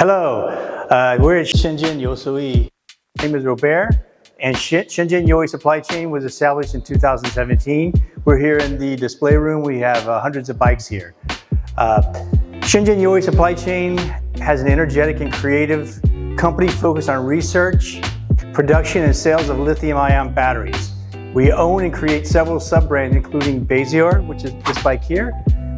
Hello, we're at Shenzhen Yosui. My name is Robert, and Shenzhen Yosui Supply Chain was established in 2017. We're here in the display room. We have hundreds of bikes here. Shenzhen Yosui Supply Chain has an energetic and creative company focused on research, production, and sales of lithium-ion batteries. We own and create several sub-brands, including Beziore, which is this bike here.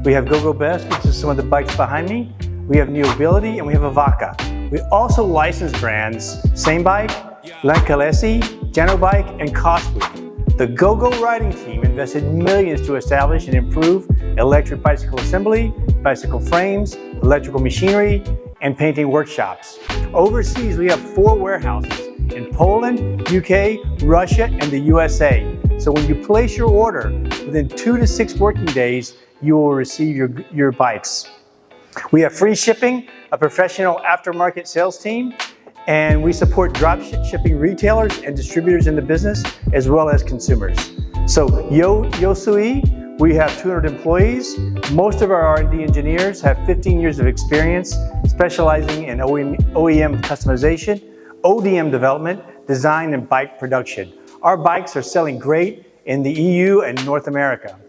We have GOGOBEST, which is some of the bikes behind me. We have Mobility, and we have Avoca. We also license brands Same Bike, Lankalesi, Janobike, and Costly. The GoGo riding team invested millions to establish and improve electric bicycle assembly, bicycle frames, electrical machinery, and painting workshops. Overseas, we have 4 warehouses in Poland, UK, Russia, and the USA. So when you place your order, within 2 to 6 working days, you will receive your bikes. We have free shipping, a professional aftermarket sales team, and we support drop shipping retailers and distributors in the business, as well as consumers. So Yosui, we have 200 employees. Most of our R&D engineers have 15 years of experience specializing in OEM customization, ODM development, design, and bike production. Our bikes are selling great in the EU and North America.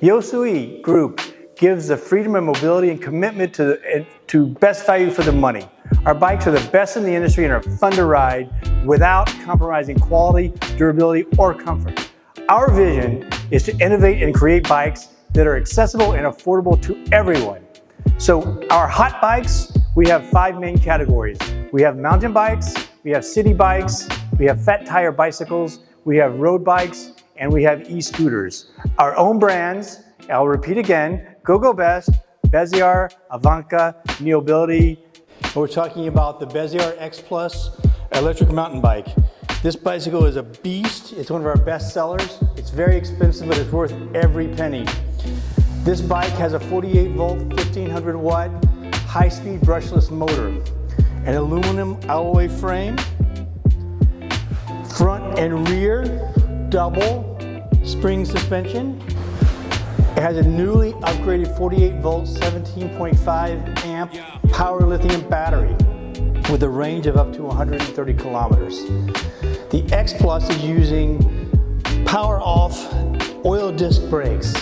Yosui Group gives the freedom of mobility and commitment to best value for the money. Our bikes are the best in the industry and are fun to ride without compromising quality, durability, or comfort. Our vision is to innovate and create bikes that are accessible and affordable to everyone. So our hot bikes, we have 5 main categories. We have mountain bikes, we have city bikes, we have fat tire bicycles, we have road bikes, and we have e-scooters. Our own brands, I'll repeat again, GOGOBEST, Beziore, Avoca, Mobility. We're talking about the Beziore X Plus electric mountain bike. This bicycle is a beast. It's one of our best sellers. It's very expensive, but it's worth every penny. This bike has a 48 volt, 1500 watt, high-speed brushless motor, an aluminum alloy frame, front and rear double spring suspension. It has a newly upgraded 48 volt, 17.5 amp power lithium battery with a range of up to 130 kilometers. The X Plus is using power off oil disc brakes.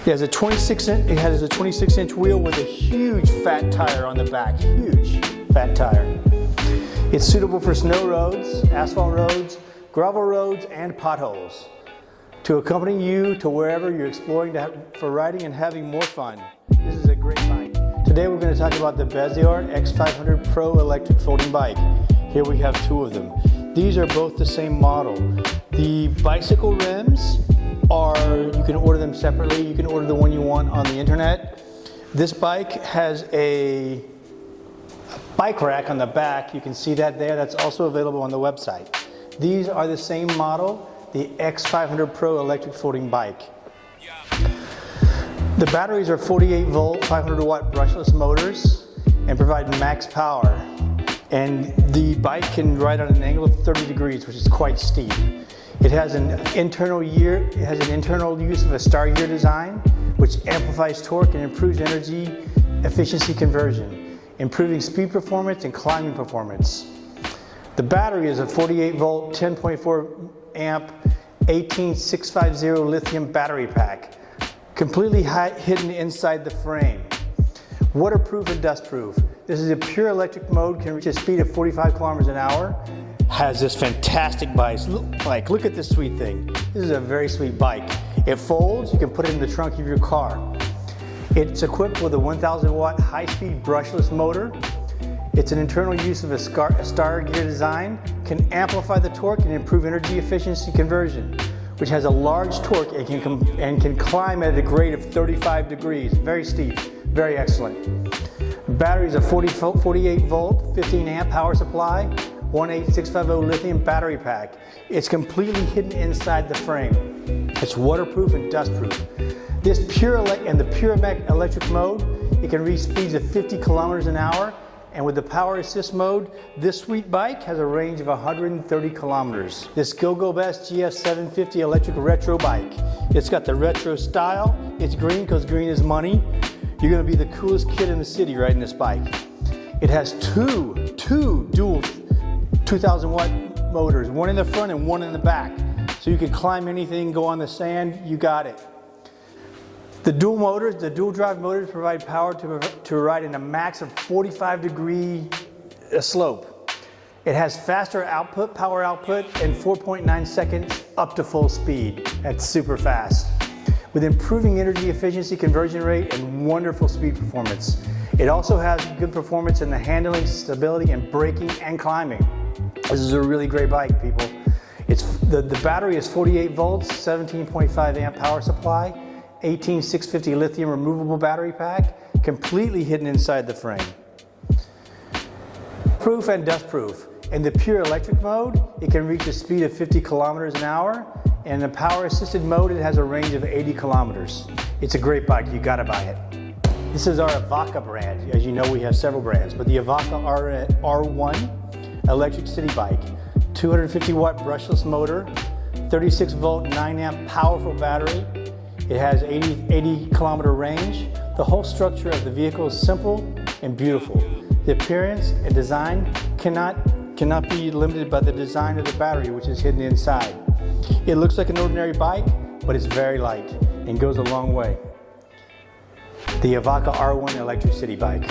It has a 26-inch wheel with a huge fat tire on the back, huge fat tire. It's suitable for snow roads, asphalt roads, gravel roads, and potholes. To accompany you to wherever you're exploring for riding and having more fun. This is a great bike. Today we're going to talk about the Beziore X500 Pro electric folding bike. Here we have 2 of them. These are both the same model. The bicycle rims you can order them separately. You can order the one you want on the internet. This bike has a bike rack on the back. You can see that there. That's also available on the website. These are the same model, the X500 Pro electric folding bike. The batteries are 48 volt, 500 watt brushless motors and provide max power. And the bike can ride on an angle of 30 degrees, which is quite steep. It has an internal use of a star gear design, which amplifies torque and improves energy efficiency conversion, improving speed performance and climbing performance. The battery is a 48 volt, 10.4 amp 18650 lithium battery pack, completely hidden inside the frame. Waterproof and dustproof. This is a pure electric mode, can reach a speed of 45 kilometers an hour. Has this fantastic bike. Look at this sweet thing. This is a very sweet bike. It folds, you can put it in the trunk of your car. It's equipped with a 1000 watt high-speed brushless motor. It's an internal use of a star gear design, can amplify the torque and improve energy efficiency conversion, which has a large torque and can climb at a grade of 35 degrees. Very steep, very excellent. The battery is a 48 volt, 15 amp power supply, 18650 lithium battery pack. It's completely hidden inside the frame. It's waterproof and dustproof. This pure electric mode, it can reach speeds of 50 kilometers an hour. And with the power assist mode, this sweet bike has a range of 130 kilometers. This GOGOBEST GF750 electric retro bike. It's got the retro style. It's green because green is money. You're going to be the coolest kid in the city riding this bike. It has two dual 2,000 watt motors, one in the front and one in the back. So you can climb anything, go on the sand, you got it. The dual drive motors provide power to ride in a max of 45-degree slope. It has faster power output, and 4.9 seconds up to full speed. That's super fast. With improving energy efficiency, conversion rate, and wonderful speed performance. It also has good performance in the handling, stability, and braking and climbing. This is a really great bike, people. The battery is 48 volts, 17.5 amp power supply, 18650 lithium removable battery pack, completely hidden inside the frame. Proof and dust proof. In the pure electric mode, it can reach a speed of 50 kilometers an hour. And in the power assisted mode, it has a range of 80 kilometers. It's a great bike, you gotta buy it. This is our Avoca brand. As you know, we have several brands, but the Avoca R1 electric city bike. 250 watt brushless motor, 36 volt 9 amp powerful battery. It has 80 kilometer range. The whole structure of the vehicle is simple and beautiful. The appearance and design cannot be limited by the design of the battery, which is hidden inside. It looks like an ordinary bike, but it's very light and goes a long way. The Avoca R1 electric city bike.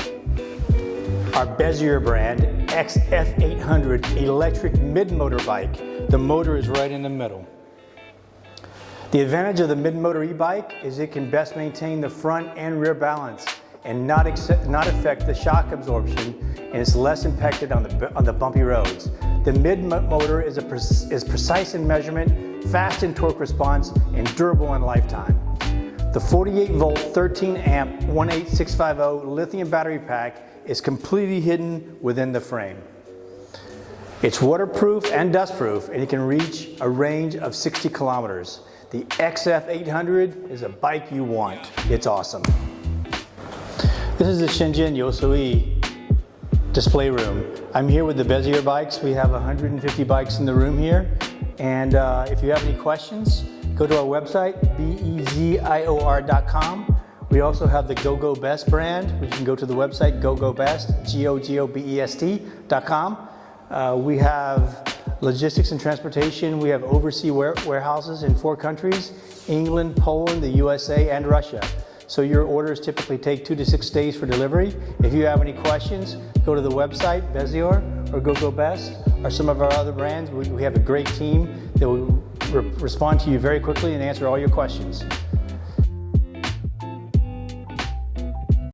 Our Beziore brand XF800 electric mid-motor bike. The motor is right in the middle. The advantage of the mid-motor e-bike is it can best maintain the front and rear balance and not affect the shock absorption, and it's less impacted on the bumpy roads. The mid-motor is precise in measurement, fast in torque response, and durable in lifetime. The 48 volt 13 amp 18650 lithium battery pack is completely hidden within the frame. It's waterproof and dustproof, and it can reach a range of 60 kilometers. The XF800 is a bike you want. It's awesome. This is the Shenzhen Yosui display room. I'm here with the Beziore bikes. We have 150 bikes in the room here. And if you have any questions, go to our website, bezior.com. We also have the GOGOBEST brand, which you can go to the website, GOGOBEST, GOGOBEST.com. We have logistics and transportation. We have overseas warehouses in 4 countries, England, Poland, the USA, and Russia. So your orders typically take 2 to 6 days for delivery. If you have any questions, go to the website, Beziore or GOGOBEST, or some of our other brands. We have a great team that will respond to you very quickly and answer all your questions.